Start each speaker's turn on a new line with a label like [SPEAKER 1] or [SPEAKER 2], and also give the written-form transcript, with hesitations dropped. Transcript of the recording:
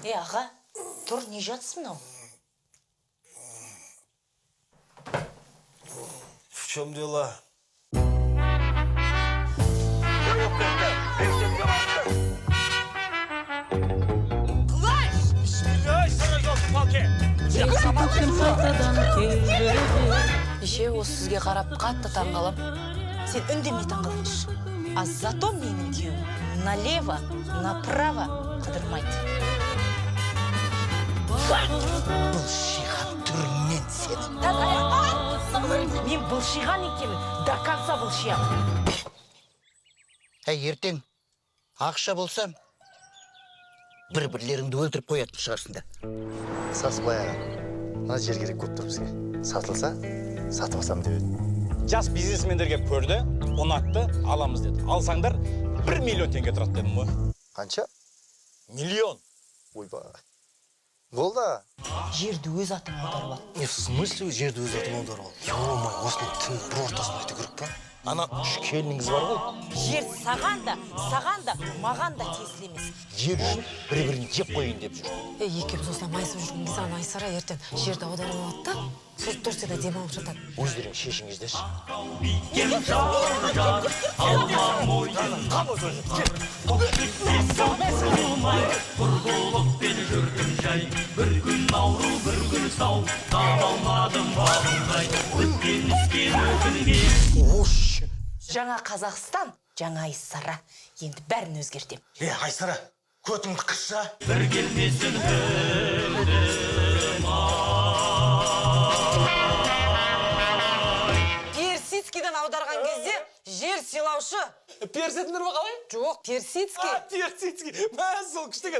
[SPEAKER 1] Аға, тұр, не жатсың мынау?
[SPEAKER 2] В чем дела?
[SPEAKER 1] Еше, осы сізге қарап қатты таңғалам. Сен үндемей таңғалыңшы. А зато менің күйеуім налево, направо қыдырмайды.
[SPEAKER 2] Былшиған түрінен сенің.
[SPEAKER 1] Мен былшиған екенмін, до конца былшиямын.
[SPEAKER 3] Ертең ақша болсам, бір-бірлеріңді өлтіріп қоятын шығарсыңдар.
[SPEAKER 4] Сасыбай аға, мына жер керек көп тұр бізге. Сатылса, сатып алсам деп едім.
[SPEAKER 5] Жас бизнесмендерге көрді, ұнатты, аламыз деді. Алсаңдар 1 миллион теңге тұрады дедім ғой.
[SPEAKER 4] Қанша?
[SPEAKER 5] Миллион.
[SPEAKER 4] Ойбай. Болды.
[SPEAKER 1] Жерді өз атыңа аударып ал.
[SPEAKER 2] Не в смысле жерді өз атыма аударып ал? Ё-май, осының түн бір ортасын айту керек па? Ана 3 келініңіз бар ғой.
[SPEAKER 1] Жер саған да, маған да тиесілі емес.
[SPEAKER 2] Жер үшін бір-бірін жеп қойын деп жүр.
[SPEAKER 6] Екеуміз осылай майысып жүрген кезде ана Айсара ертең жерді аударып алады да, сосын Турцияда демалып жатады.
[SPEAKER 2] Өздерің шешіңіздерші.
[SPEAKER 1] Жаңа Қазақстан, жаңа Айсара. Енді бәрін өзгертем.
[SPEAKER 2] Айсара, көтіңді қысша.
[SPEAKER 6] Персидскийден аударған кезде жер сыйлаушы.
[SPEAKER 2] Персетіндер ма қалай?
[SPEAKER 6] Жоқ, Персидский.
[SPEAKER 2] Персидский. Мәз сол күштеген.